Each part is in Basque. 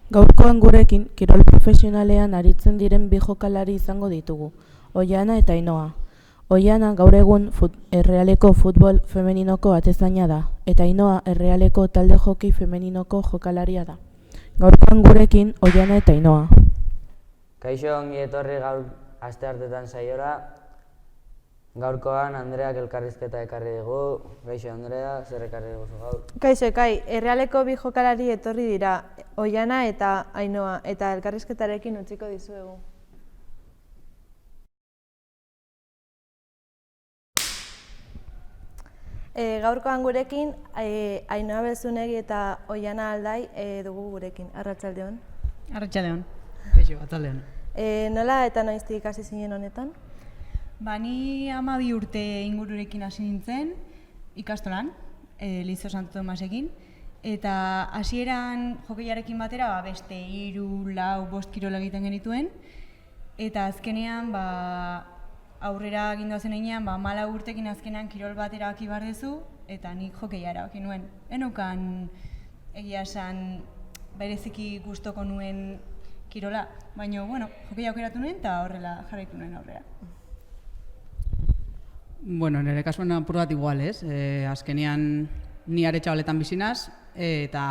Gaurkoan gurekin, kirol profesionalean aritzen diren bi jokalari izango ditugu, Oihana eta Ainhoa. Oihana gaur egun Errealeko futbol femeninoko atezaina da, eta Ainhoa Errealeko talde hoki femeninoko jokalaria da. Gaurkoan gurekin, Oihana eta Ainhoa. Kaixo, ongi etorri gaur asteartetan saiora. Gaurkoan Andreak elkarrizketa ekarri digu. Kaixo, Andrea, zer ekarri diguzu gaur? Kaixo, Errealeko bi jokalari etorri dira, Oihana eta Ainhoa, eta elkarrizketarekin utziko dizuegu. Gaurkoan gurekin, Ainhoa Belzunegi eta Oihana Aldai dugu gurekin. Arratsaldeon. Arratsaldeon. Kaixo, arratsaldeon. Nola eta noiztik hasi zinen honetan? Ni 12 urte ingururekin hasi nintzen ikastolan, Liceo Santo Tomasekin, eta hasieran hokeiarekin batera beste 3, 4, 5 kirol egiten genituen, eta azkenean aurrera egin doazen heinean 14 urtekin azkenean kirol bat erabaki behar duzu, eta nik hokeia erabaki nuen. Eneukan egia esan bereziki gustoko nuen kirola, baina hokeia aukeratu nuen eta horrela jarraitu nuen aurrera. Nire kasuan apur bat igual, ez? Azkenean ni Aretxabaletan bizinaz, eta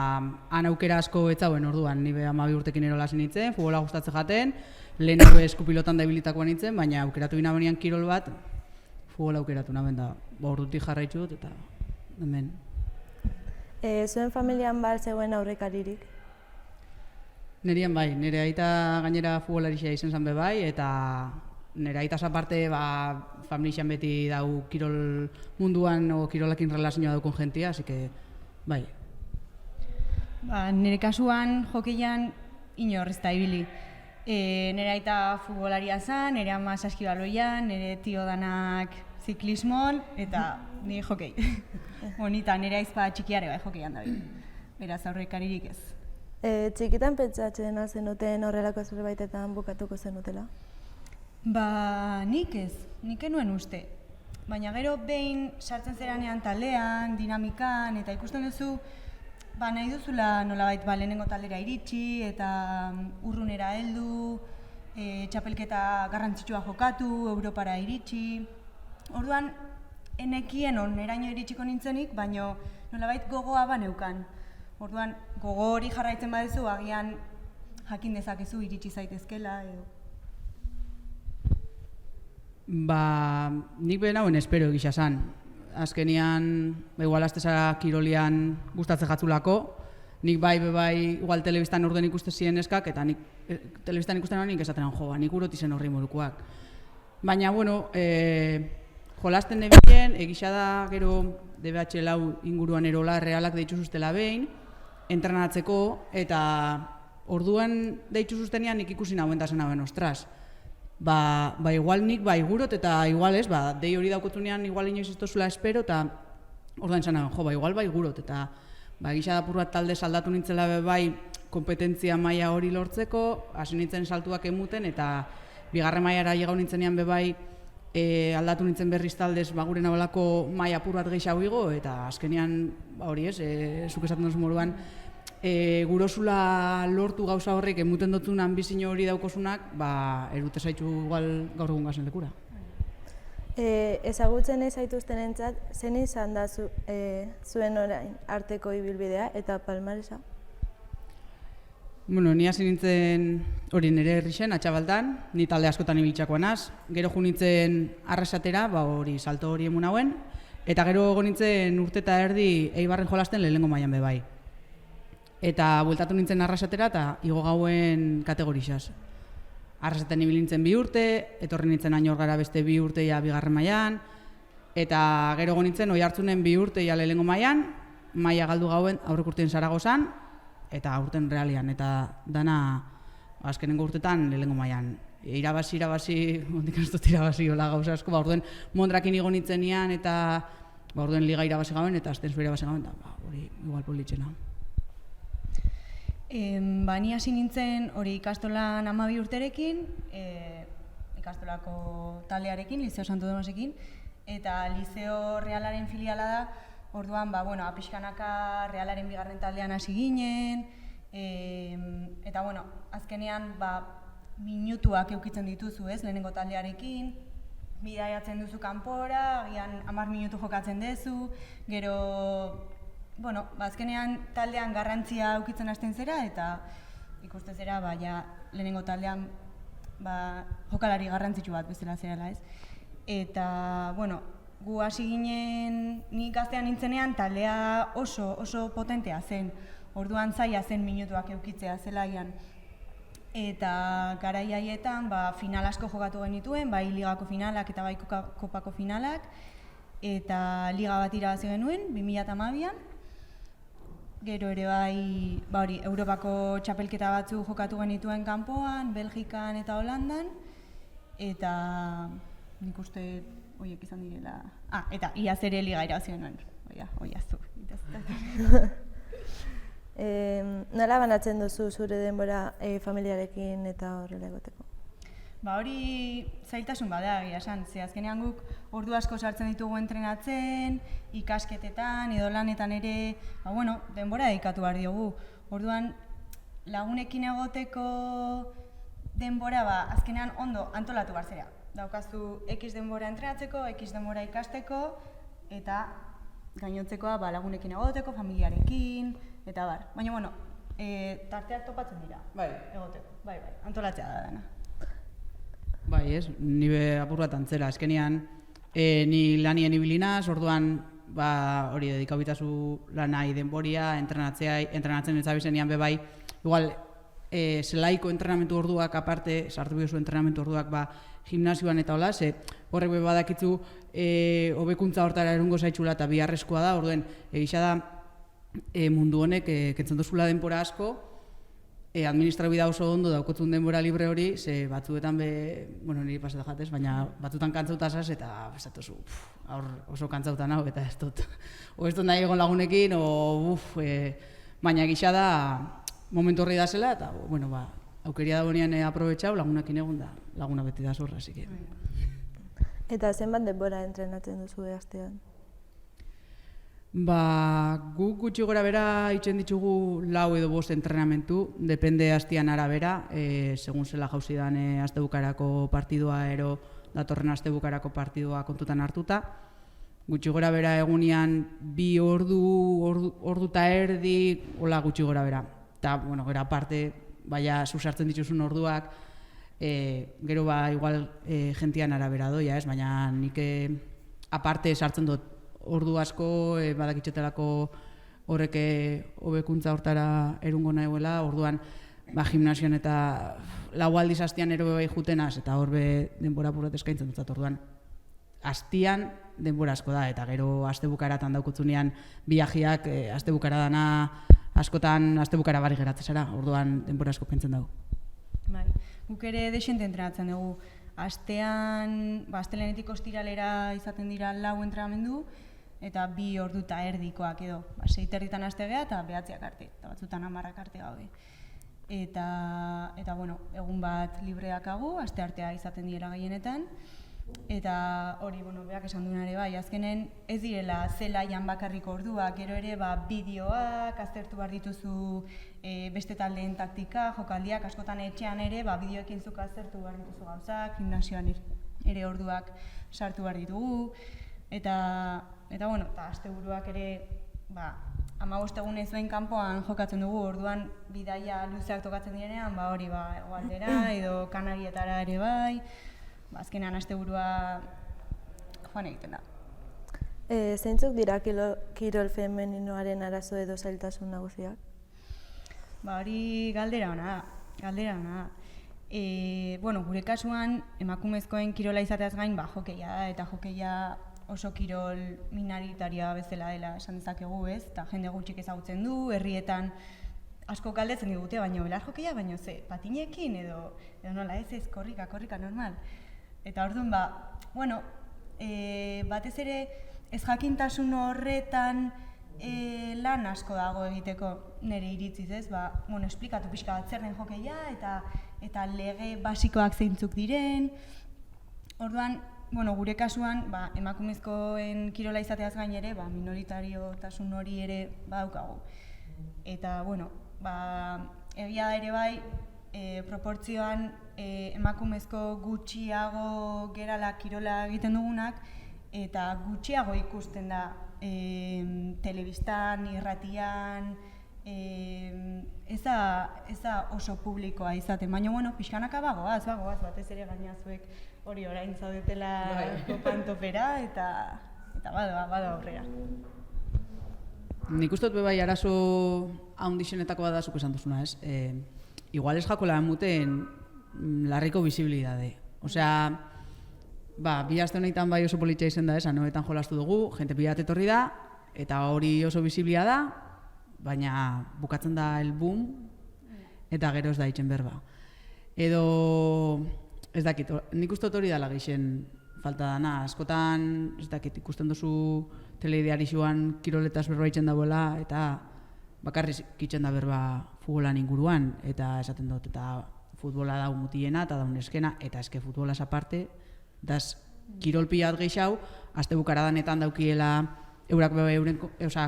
han aukera asko etzauen orduan. Ni 12 urtekin erola nintzen, futbola gustatzen jaten, lehenago eskupilotan dabilitakoa nintzen, baina aukeratu bina benian kirol bat, futbola aukeratu naben da. Ordutik jarraitzu dut, eta hemen. Zuen familian zegoen aurrekaririk? Nerian bai, nire aita gainera futbolarixea izan zen bai, eta nire aitaz aparte familixan beti dau kirol munduan o kirolakin relazioa daukon jentia, así que bai. Nire kasuan hokeian inor ez da ibili. Nire aita futbolaria zen, nire ama saskibaloian, nire tio danak ziklismon, eta ni hokei. Bonita, nire aizpa txikiare bai hokeian da bil. Beraz aurrekaririk ez. Txikitan pentsatzen zenuten horrelako zerbaitetan bukatuko zenutela? Nik ez, nik enuen uste. Baina gero behin sartzen zeranean taldean, dinamikan, eta ikusten duzu nahi duzula nolabait lehenengo taldera iritsi eta urrunera heldu, txapelketa garrantzitsua jokatu, Europara iritsi. Orduan, enekien oneraino iritsiko nintzenik, baina nolabait gogoa neukan. Orduan, gogo hori jarraitzen baduzu, agian jakin dezakezu iritsi zaitezkela edo. Nik behin hauen espero egisa zan. Azkenean, igual aztezara kirolian gustatzen jatzulako. Nik bai, igual telebistan orden ikusten ziren eskak, eta nik telebistan ikusten nik esaten nik uroti zen horri modukoak. Baina, jolasten nebien, egisa da gero DBH lau inguruan erola realak deitzu zuztela behin, entrenatzeko, eta orduan deitzu zuztenean nik ikusi nahuen da zen hauen, ostras. Igual nik gurot eta igual ez, dei hori daukotunean igual inoiz ez tozula espero, eta orduan zan nagoen, igual gurot, eta egisa da apur bat talde saldatu nintzela kompetentzia maila hori lortzeko, hasi nintzen saltuak emuten, eta bigarren mailara llegau nintzenean aldatu nintzen berriz taldez gure nabalako maila apur bat gehiago igo, eta azkenean hori ez, zuk esaten duzu moruan, gurosula lortu gauza horrek emuten dutun ambizio hori daukosunak, erute zaitu igual gaur egun gazen lekura. Ezagutzen ez zaituzten entzat, zen izan da zuen orain arteko ibilbidea eta palmaresa? Ni hasi nintzen hori nire herrixen, Atxabaltan, ni talde askotan ibiltzakoan az. Gero jo nintzen Arrasatera, hori salto hori emun hauen, eta gero go nintzen urte eta erdi Eibarren jolasten lehenengo mailan bai. Eta bueltatu nintzen Arrasatera eta igo gauen kategorixaz. Arrasaten ibil nintzen 2 urte, etorri nintzen Añor gara beste 2 urte bigarren mailan, eta gero go nintzen Oiartzunen 2 urte lehenengo mailan, maila galdu gauen aurrek urtean Zaragozan, eta aurten Realian, eta dana azkenengo urtetan lehenengo mailan. Irabazi, ondik ez dut irabazi hola gauza asko, orduen Mondrakin igo nintzenean, eta orduen Liga irabazi gauen, eta Ascenso irabazi gauen, eta hori igual politzena. Ni hasi nintzen hori ikastolan 12 urterekin, ikastolako taldearekin, Liceo Santo Tomasekin, eta Liceo Realaren filiala da, orduan, apixkanaka Realaren bigarren taldean hasi ginen, Eta, bueno, azkenean, minutuak eukitzen dituzu, ez, lehenengo taldearekin, bidaiatzen duzu kanpora, agian 10 minutu jokatzen duzu, gero, bueno, azkenean taldean garrantzia eukitzen hasten zera, eta ikuste zera, lehenengo taldean jokalari garrantzitsu bat bezala zerala, ez. Eta, bueno, gu hasi ginen, nik gaztean nintzenean, taldea oso potentea zen. Orduan zaila zen minutuak eukitzea zelaian. Eta garai haietan final asko jokatu genituen, bai ligako finalak eta bai kopako finalak. Eta liga bat irabazi genuen, 2012an. Gero ere bai Europako txapelketa batzu jokatu genituen kanpoan, Belgikan eta Holandan. Eta nik uste horiek izan direla. Eta iaz ere liga irabazi genuen. Oiaztu. Nola banatzen duzu zure denbora familiarekin eta horrela egoteko? Hori zailtasun bada, egia esan. Azkenean guk ordu asko sartzen ditugu entrenatzen, ikasketetan edo lanetan ere, denbora dedikatu behar diogu. Orduan lagunekin egoteko denbora azkenean ondo antolatu behar zera. Daukazu X denbora entrenatzeko, X denbora ikasteko, eta gainotzekoa lagunekin egoteko, familiarekin, eta bar. Baina, tarteak topatzen dira, egoteko, bai, antolatzea da dena. Bai, ez, nire apur bat antzera, azkenean, ni lanien ibilinaz, orduan, hori dedikabitazu lanai denboria, entrenatzen ezabizenean bebai, igual, zelaiko entrenamentu orduak aparte, sartu biozu entrenamentu orduak, gimnasioan eta hola, horrek badakitzu hobekuntza hortara erungo zaitxula eta biharrezkoa da, orduen, egisa da mundu honek kentzen duzula denbora asko, administrabida oso ondo daukotzun denbora libre hori, batzuetan niri paseta jatez, baina batzutan kantzautasaz eta besatozu, oso kantzautan hau, eta ez dut nahi egon lagunekin, baina egisa da momentu horri da zela, eta aukeria da bonean aprobetxau, lagunakin egon da, laguna beti da zorra, zike. Eta zenbat denbora entrenatzen duzu astean? Guk gutxi gora bera itxen ditugu 4 edo 5 entrenamentu, depende hastian arabera, segun zela jauzi dan astebukarako partidua ero datorren astebukarako partidua kontutan hartuta. Gutxi gora bera egunean 2 ordu eta erdi, hola gutxi gora bera. Eta, gero aparte, susartzen dituzun orduak, gero igual gentian arabera doia, ez? Baina nik aparte sartzen dut ordu asko, badakitxetelako horrek hobekuntza hortara erungo nahiuela, orduan gimnasioan eta 4 aldiz hastian ero bebai jutenaz, eta horbe denbora purat eskaintzen dut, orduan hastian denbora asko da, eta gero astebukaratan daukutzunean biajiak astebukara dana askotan astebukara bari geratzen zara, orduan denbora asko kentzen dugu. Guk ere desente entrenatzen dugu. Astean, astelenetik ostiralera izaten dira 4 entrenamendu, eta 2 ordu eta erdikoak edo. 6:30 haste gea eta 9 arte, eta batzutan 10 arte gaude. Eta, egun bat libreak hagu, aste artea izaten dira gehienetan. Eta hori, beak esan duen ere bai, azkenen ez direla zelaian bakarriko orduak, gero ere bideoak, aztertu behar dituzu beste taldeen taktika, jokaldiak, askotan etxean ere bideoekin zuk aztertu behar dituzu gauzak, gimnasioan ere orduak sartu behar ditugu. Eta asteburuak ere 15 egunez behin kanpoan jokatzen dugu, orduan bidaia luzeak tokatzen direnean, hori Hegoaldera edo Kanarietara ere bai, azkenean asteburua joan egiten da. Zeintzuk dira kirol femeninoaren arazo edo zailtasun nagusiak? Hori galdera ona da. Gure kasuan, emakumezkoen kirola izateaz gain, hokeia da, eta hokeia oso kirol minoritarioa bezala dela esan dezakegu, ez? Eta jende gutxik ezagutzen du, herrietan asko galdetzen digute, baina belar hokeia, baina patinekin edo nola ez, korrika normal. Eta orduan, batez ere ez jakintasun horretan lan asko dago egiteko nire iritziz, ez? Esplikatu pixka bat zer den hokeia eta lege basikoak zeintzuk diren. Orduan, gure kasuan, emakumezkoen kirola izateaz gain ere, minoritariotasun hori ere badaukagu. Eta, egia da ere bai, proportzioan emakumezko gutxiago gerala kirola egiten dugunak, eta gutxiago ikusten da telebistan, irratian, ez da oso publikoa izaten, baina pixkanaka bagoaz, batez ere gaina zuek hori orain zaudetela kopantopera, eta bada aurrera. Nik uste dut bai arazo handixenetakoa da zuk esan duzuna, ez? Igual ez jakola muten larriko bisibilidade. Osea, bi aste honetan bai oso politxa izen da, anoetan jolastu dugu, jente pila bat etorri da, eta hori oso bisiblia da, baina bukatzen da el boom, eta gero ez da itzen berba. Edo, ez dakit, nik uste dut hori dala geixen falta dana, askotan, ez dakit, ikusten duzu teleidearixuan kiroletaz berba itzen dagoela, eta bakarriz itzen da berba futbolan inguruan, eta esaten dut, eta futbola daun mutiena, eta daun eskena, eta eske futbolaz aparte, daz kirol pila bat geixau, aste bukaradanetan daukiela eurak euren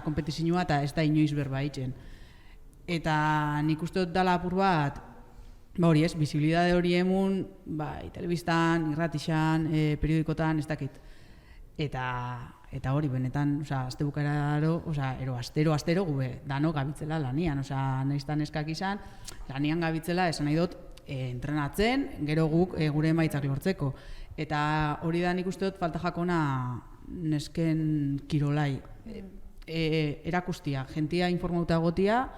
kompetizioa eta ez da inoiz berba itzen. Eta nik uste dut dala apur bat, hori ez, bisibilidade hori emun, telebistan, irratixan, periodikotan, ez dakit. Eta hori benetan, aste bukararo, astero gube, dano gabitzela lanian, naiztan eskak izan, lanian gabitzela, esan nahi dut, entrenatzen, gero guk gure emaitzak lortzeko. Eta hori da nik uste dut falta jakona nesken kirolai. Erakustia, jentia informauta gotia,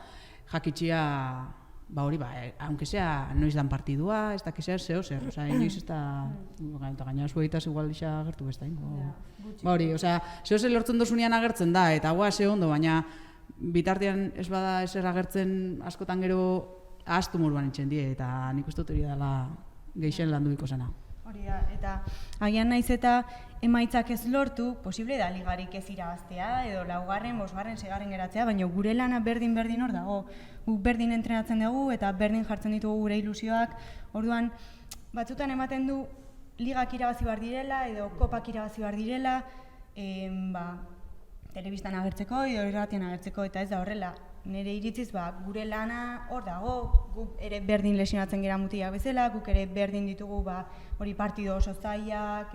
jakitxia, aunque sea noiz dan partidua, ez da que sea zeo zer, inoiz ez da, eta gaina zuetaz igual isa agertu bestain. Hori, zeo zer lortzen dozunean agertzen da, eta ze ondo, baina bitartean ez bada ezer agertzen askotan gero ahaztu moruan itxen die, eta nik uste dut hori dela geixen landuiko zena. Hori da, eta agian naiz eta emaitzak ez lortu, posible da ligarik ez irabaztea, edo 4., 5., 6. geratzea, baina gure lana berdin hor dago. Guk berdin entrenatzen dugu eta berdin jartzen ditugu gure ilusioak. Orduan, batzutan ematen du ligak irabazi behar direla, edo kopak irabazi behar direla, telebistan agertzeko, edo irratian agertzeko, eta ez da horrela. Nire iritziz, gure lana hor dago, guk ere berdin lesionatzen gera mutilak bezala, guk ere berdin ditugu hori partido oso zaiak,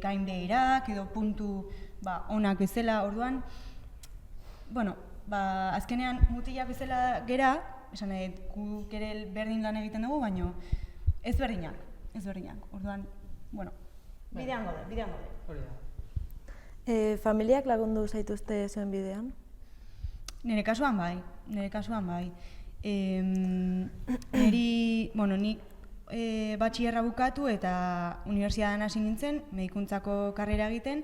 gainbeherak, edo puntu onak bezala, orduan, azkenean mutilak bezala gera, esan nahi, guk ere berdin lan egiten dugu, baina ez berdinak, orduan, bidean gaude. Hori da. Familiak lagundu zaituzte zuen bidean? Nire kasuan bai. Nik batxillerra bukatu eta unibertsitatean hasi nintzen, medikuntzako karrera egiten,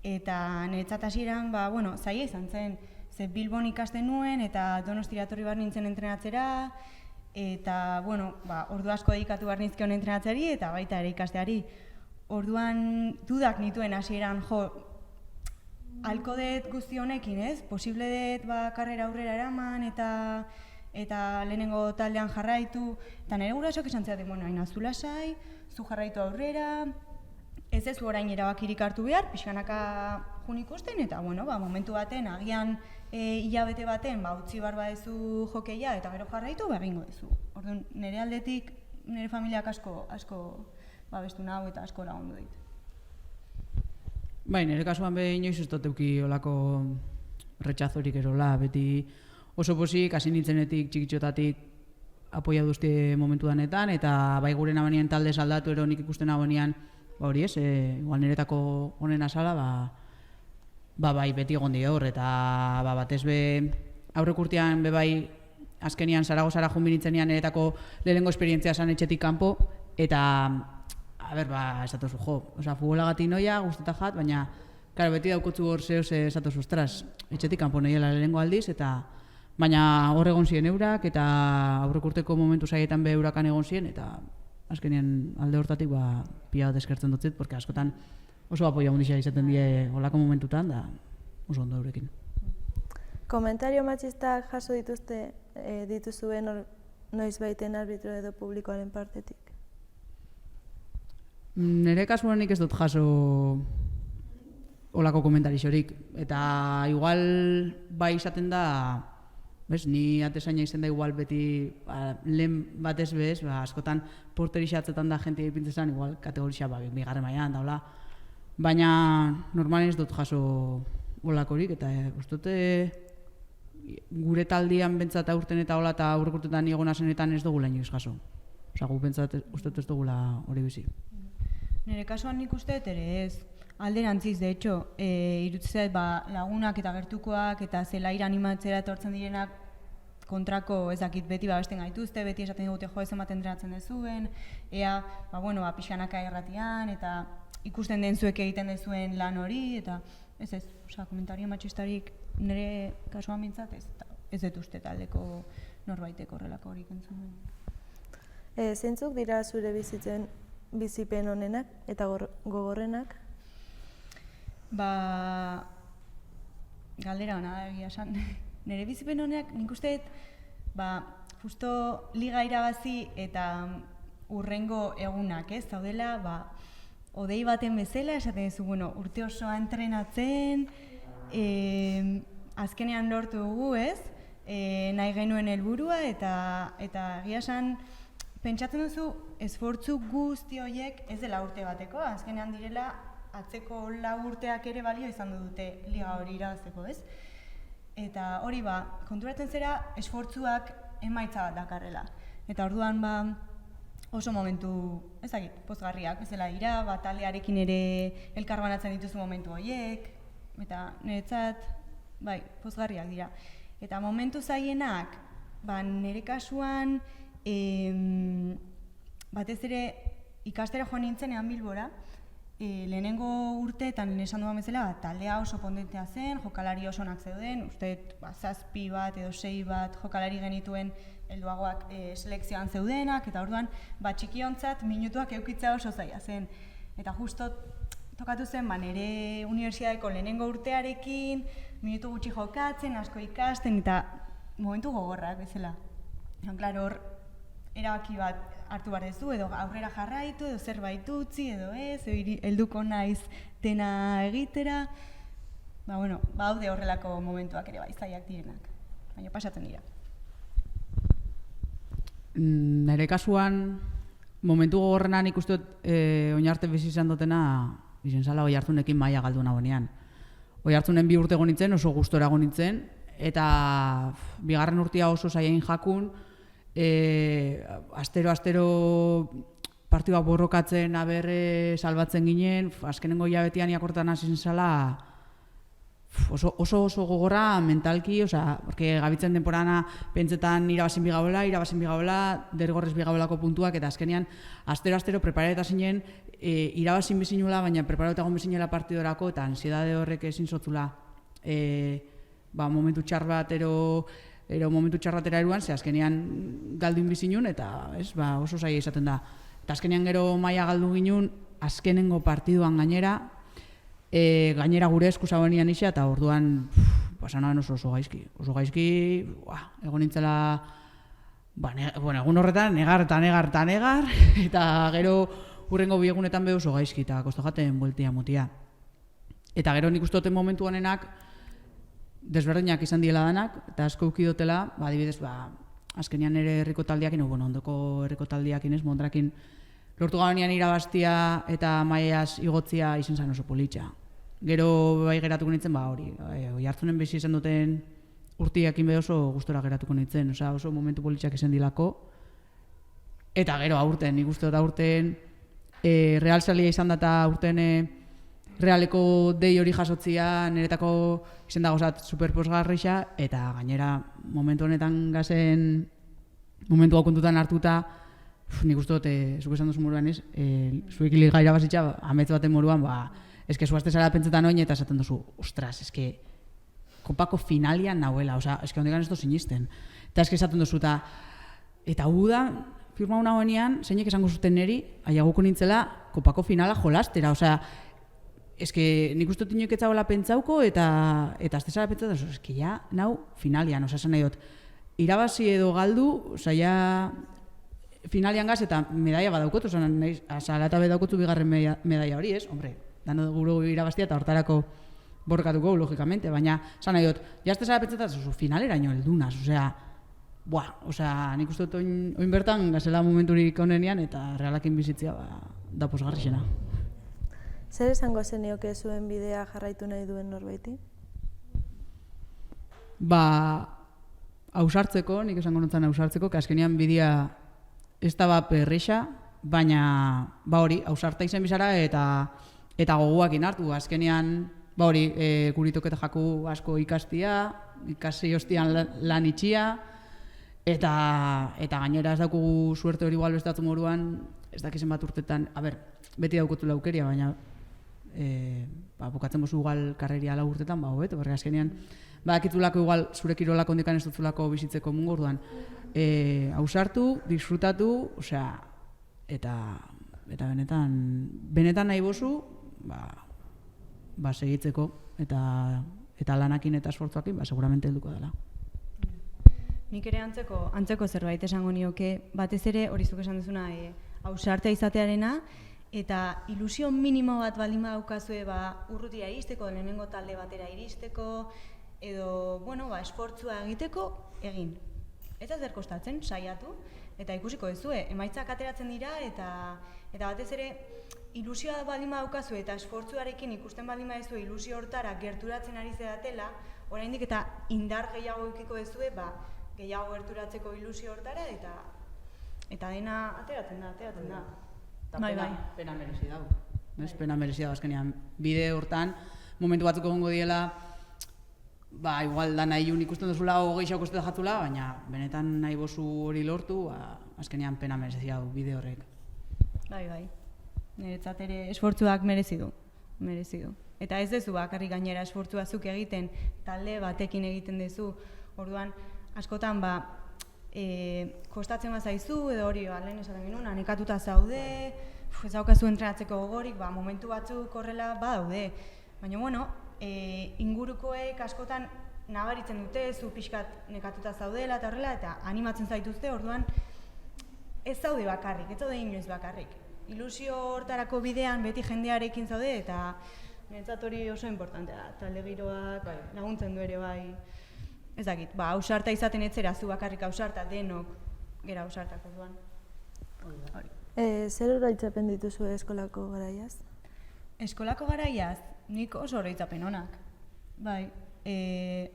eta niretzat hasieran, zaila izan zen, ze Bilbon ikasten nuen, eta Donostira etorri behar nintzen entrenatzera, eta, ordu asko dedikatu behar nizkion entrenatzeari, eta baita ere ikasteari. Orduan, dudak nituen hasieran, halko dut guzti honekin, ez? Posible dut karrera aurrera eraman eta lehenengo taldean jarraitu. Eta nire gurasoak esan zeaten, hain azu lasai, zu jarraitu aurrera, ez orain erabakirik hartu behar, pixkanaka jun ikusten, eta momentu baten, agian hilabete baten, utzi behar badezu jokeia eta gero jarraitu, egingo duzu. Orduan, nire aldetik, nire familiak asko babestu nahu eta asko lagundu dit. Nire kasuan inoiz ez dut euki olako retxazorik erola, beti oso posik, hasi nintzenetik txikitxotatik apoia duzte momentu danetan, eta bai gure nabanien talde saldatu ero nik ikusten nabanean, hori ez, igual niretako honen azala, bai beti egon hor, eta batez aurrek urtean bai azkenian Zaragozara joan nintzenian niretako lehenengo esperientzia zan etxetik kanpo, eta esatozu futbolagatik noia, guztetak jat, baina beti daukotzu hor zehoz esatozu, etxetik kanpo noiela lehenengo aldiz, baina hor egon ziren eurak, eta aurrek urteko momentu zaietan eurakan egon ziren, eta azkenean alde hortatik pila bat eskertzen dutzit, porque askotan oso apoia hundixea izaten die olako momentutan, da oso ondo eurekin. Komentario matxistak jaso dituzuen noiz baiten arbitro edo publikoaren partetik? Nire kasuan nik ez dut jaso olako komentarixorik, eta igual bai izaten da ni atezaina izen da igual beti lehen batez bez, askotan porterixatzetan da jente ipintzezan, igual kategorixa bigarren mailan daula, baina normalen ez dut jaso olakorik, eta uste gure taldian bentsat aurten eta hola eta aurrekurtetan egon azenetan ez dugula inoiz jaso. Osa, gu bentsat uste ez dugula hori bizi. Nire kasuan nik uste ere ez, alderantziz, de hecho, irutzea lagunak eta gertukoak eta zelaira animatzera etortzen direnak kontrako ez dakit beti babesten gaituzte, beti esaten digute jo ez ematen entrenatzen dezuen, ea, pixkanaka erratian, eta ikusten den zuek egiten dezuen lan hori, eta ez, komentario matxistarik nire kasuan bintzat ez dut uste taldeko norbaiteko horrelako horik entzun. Zeintzuk dira zure bizipen honenak eta gogorrenak? Galdera hona da egia esan. Nire bizipen honenak nik uste justo liga irabazi eta urrengo egunak, zaudela, odei baten bezala, esaten duzu, urte osoa entrenatzen, azkenean lortu dugu, nahi genuen helburua eta egia esan pentsatzen duzu esfortzu guzti horiek ez dela urte bateko, azkenean direla atzeko 4 urteak ere balio izan dute liga hori irabazteko, Eta hori konturatzen zera esfortzuak emaitza bat dakarrela. Eta orduan oso momentu, pozgarriak, bezala dira, taldearekin ere elkarbanatzen dituzu momentu horiek, eta niretzat, pozgarriak dira. Eta momentu zaienak, nire kasuan, batez ere ikastera joan nintzenean Bilbora, lehenengo urteetan lehen esan duan bezala, taldea oso pondentea zen, jokalari oso onak zeuden, uste 7 bat edo 6 bat jokalari genituen helduagoak selekzioan zeudenak, eta orduan txikiontzat minutuak eukitza oso zaila zen. Eta justo tokatu zen nire unibertsitateko lehenengo urtearekin, minutu gutxi jokatzen, asko ikasten, eta momentu gogorrak bezala. Klaro, hor erabaki bat hartu behar duzu, edo aurrera jarraitu, edo zerbait utzi, edo ez, edo helduko naiz dena egitera. Haude horrelako momentuak ere zaiak direnak, baina pasatzen dira. Nire kasuan, momentu gogorrena nik uste oinarte bizi izan dutena, izen zala Oiartzunekin maila galdu nagoenean. Oiartzunen 2 urte gonitzen, oso gustora gonitzen, eta bigarren urtea oso zaiain jakun, astero partidua borrokatzen, salbatzen ginen, azkenengo hilabetian iakortan hasi zala oso gogorra mentalki, porque gabitzen denporana pentsetan irabazin bigabela, dergorrez bigabelako puntuak, eta azkenean astero prepareta zinen, irabazin bizinula, baina prepareta egon bizinela partidorako, eta ansiedade horrek ezin zotzula momentu txar bat momentu txarratera eruan, ze azkenean galduin bizinun, eta oso zaila izaten da. Eta azkenean gero maila galdu ginen, azkenengo partiduan gainera gure esku zagoenian isa, eta orduan pasanaben oso gaizki. Oso gaizki, egon nintzela, egun horretan, negar, eta gero hurrengo biegunetan be oso gaizki, eta kosto jaten bueltia mutia. Eta gero nik uste duten momentu honenak, desberdinak izan diela danak, eta asko ukidotela, adibidez, azkenean ere herriko taldiakin, ondoko herriko taldiakin ez, Mondrakin, lortu gabenean irabaztia eta mailaz igotzia izen zan oso politxa. Gero geratuko nintzen, hori, Oiartzunen bizi izan duten urtiakin be oso gustora geratuko nintzen, oso momentu politxak izan dilako. Eta gero aurten, nik uste dut aurten, Real Salia izan data aurten Realeko dei hori jasotzia, niretako izen dagozat superposgarrixa, eta gainera momentu honetan gazen, momentu hau kontutan hartuta, nik uste dut, zuk esan duzu moruan ez, zuek liga irabazitza, ametz baten moruan, eske zuazte zara pentsetan oin, eta esaten duzu, ostras, eske kopako finalian nahuela, eske hondekan ez dut sinisten. Eta eske esaten duzu, eta hu da, firma hona hoenean, zeinek esango zuten niri, aiaguko nintzela, kopako finala jolastera, eske nik uste dut inoek etzagoela pentsauko, eta azte zara pentsatu, eske ja, nau finalian, esan nahi dut, irabazi edo galdu, ja, finalian gaz eta medaia badaukotu, salata bedaukotu bigarren medaia hori, ez? Hombre, dano guru irabaztia eta hortarako borrokatuko, logikamente, baina, esan nahi dut, jazte zara pentsatzen, finalera ino heldunaz, nik uste dut oin bertan gazela momenturik onenean eta Realakin bizitzea da posgarrixena. Zer esango zenioke zuen bidea jarraitu nahi duen norbaiti? Ausartzeko, nik esango nintzen ausartzeko, que azkenean bidea ez da perreixa, baina hori, ausarta izen bizara eta gogoakin hartu. Azkenean, guritoketa jaku asko ikasi hostian lan itxia, eta gainera ez daukugu suerte hori igual bestatu moruan, ez dakizen bat urtetan, beti daukotu laukeria, baina bukatzen bozu igual karreria lau urtetan, hobeto, berri azkenean, bakitulako igual zure kirolako ondikan ez dutzulako bizitzeko mungo orduan. Ausartu, disfrutatu, eta benetan nahi bozu, segitzeko, eta lanakin eta esfortzuakin, seguramente helduko dela. Nik ere antzeko zerbait esango nioke, batez ere hori zuk esan duzuna ausartea izatearena, eta ilusio minimo bat baldin badaukazue urrutia iristeko, lehenengo talde batera iristeko, edo, esfortzua egiteko, egin. Eta zer kostatzen, saiatu, eta ikusiko duzue, emaitzak ateratzen dira, eta batez ere ilusioa baldin badaukazue eta esfortzuarekin ikusten baldin baduzue ilusio hortara gerturatzen ari zeratela, oraindik eta indar gehiago edukiko duzue, gehiago gerturatzeko ilusio hortara, eta dena ateratzen da. Pena merezi dago. Pena merezi dago, azkenean, bide hortan, momentu batzuk egongo diela, igual da nahi ikusten duzula o gehiago koste jatzula, baina benetan nahi bozu hori lortu, azkenean pena merezi dago bide horrek. Bai. Niretzat ere esfortzuak merezi du. Eta ez dezu bakarrik gainera esfortzua zuk egiten, talde batekin egiten duzu, orduan, askotan kostatzen bazaizu, edo hori lehen esaten genuen, nekatuta zaude, ez daukazu entrenatzeko gogorik, momentu batzuk horrela badaude. Baina, ingurukoek askotan nabaritzen dute, zu pixkat nekatuta zaudela eta horrela, eta animatzen zaituzte, orduan ez zaude bakarrik, ez zaude inoiz bakarrik. Ilusio hortarako bidean beti jendearekin zaude, eta niretzat hori oso importantea, talde giroak laguntzen du ere bai. Ez dakit, ausarta izaten etzera, zu bakarrik ausarta, denok gera ausartak orduan. Zer oroitzapen dituzu eskolako garaiaz? Eskolako garaiaz, nik oso oroitzapen onak.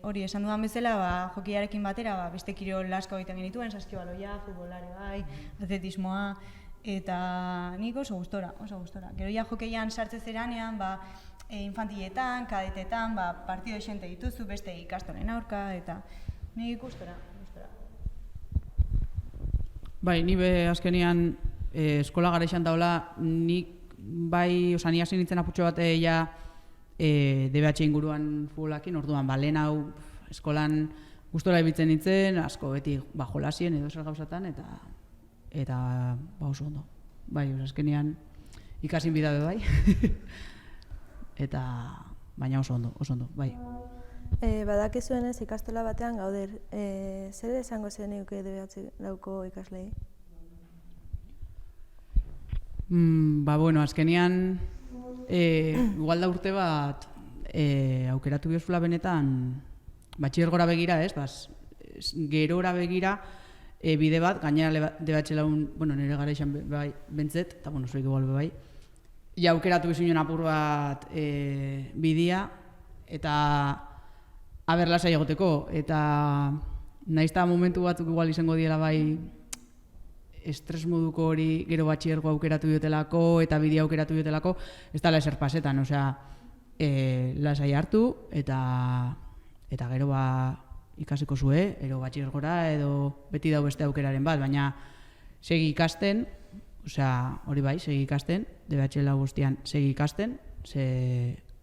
Hori esan dudan bezala, jokiarekin batera, beste kirol asko egiten genituen, saskibaloia, futbolare atletismoa, eta nik oso gustora. Gero jokeian sartze zeranean, infantiletan, kadetetan, partido esente dituzu, beste ikastolen aurka, eta nik gustora. Ni azkenean eskola garaixan daula, nik ni hasi nintzen aputxo bat DBH inguruan futbolakin, orduan, lehen hau eskolan gustora ibiltzen nintzen, asko beti jolasien edo zer gauzatan, eta oso ondo. Azkenean ikasin bidabe bai. Eta baina oso ondo, bai. Badakizuenez ikastola batean gauder, zer esango zenioke DBH lauko ikaslei? Azkenean igual da urte bat aukeratu biozula benetan batxilergora begira, gerora begira bide bat, gainera DBH laun, nire gara izan bentzet, eta zuek igual bai, aukeratu bizuen apur bat bidea, eta lasai egoteko, eta naizta momentu batzuk igual izango diela bai estres moduko hori gero batxilergo aukeratu diotelako eta bidea aukeratu diotelako, ez dala eser pasetan, lasai hartu, eta gero ikasiko zue, ero batxilergora edo beti dau beste aukeraren bat, baina segi ikasten, hori bai, segi ikasten, DBH lau guztian segi ikasten,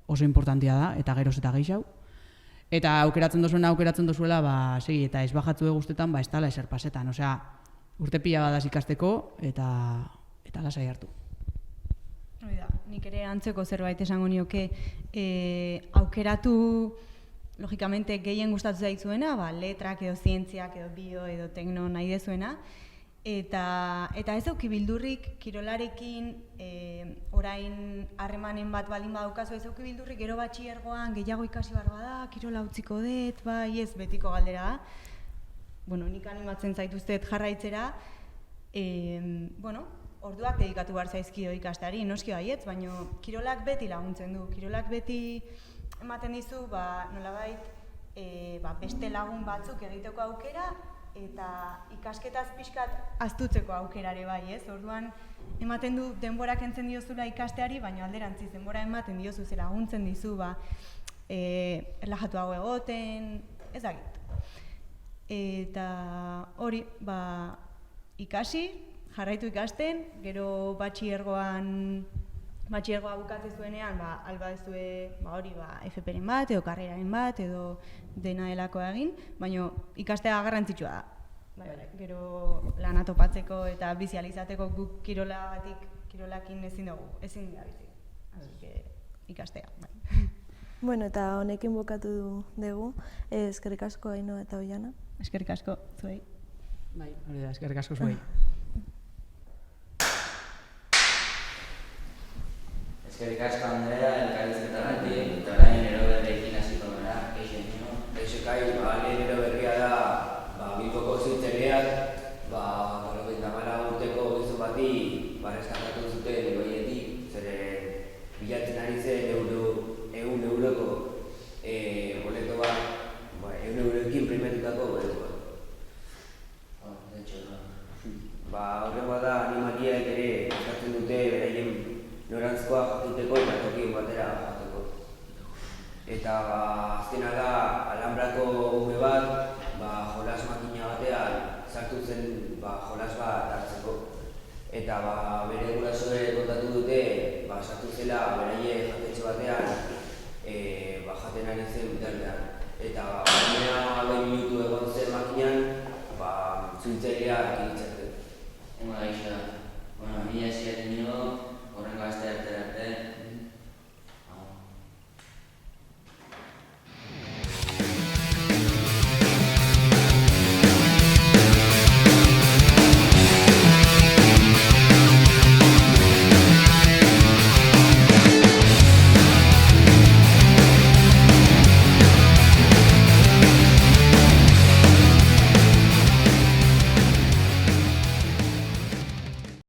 oso importantia da, eta geroz eta gehiago. Eta aukeratzen dozuela, segi, eta ez bajatzue guztetan, ez dala eser pasetan, urte pila badaz ikasteko, eta lasai hartu. Nik ere antzeko zerbait esango nioke, aukeratu, logikamente, gehien gustatu zaitzuena, letrak edo zientziak edo bio edo tekno nahi dezuena, Eta ez dauki bildurrik kirolarekin, orain harremanen bat baldin badaukazu, ez dauki bildurrik gero batxilergoan gehiago ikasi behar bada, kirola utziko dut, bai ez betiko galdera da. Nik animatzen zaituztet jarraitzera, orduak dedikatu behar zaizkio ikasteari, noski baietz, baina kirolak beti laguntzen du. Kirolak beti ematen dizu, nolabait, beste lagun batzuk egiteko aukera, eta ikasketaz pixkat aztutzeko aukerare bai, ez? Orduan, ematen du denbora kentzen diozula ikasteari, baina alderantziz denbora ematen diozu, ze laguntzen dizu, erlajatuago egoten, ez dakit. Eta hori, ikasi, jarraitu ikasten, gero batxilergoa bukatzen zuenean, alba ezue FP-ren bat, edo karreraren bat, edo dena delakoa egin, baina ikastea garrantzitsua da. Gero lana topatzeko eta bizializateko guk kirolakin ezin dira bizi. Así que ikastea. Bueno, eta honekin bukatu dugu, eskerrik asko Ainhoa eta Oihana. Eskerrik asko, zuei. Bai, hori da, eskerrik asko zuei. Eskerrik asko Andrea, elkarrizketagatik, eta orain Eroberrekin hasiko gara, Eixenio. Kai, lehen Eroberria da, Bilboko zitzaileak, 94 urteko gizon bati rescatatu zuten ibaietik, zeren bilatzen ari zen 100 euroko boleto bat, 100 euroekin primetutako boleto bat. Horren bada animaliak ere eskatzen dute beraien norantzkoa jakiteko eta tokien batera jateko. Eta azkena da Alhambrako ume bat,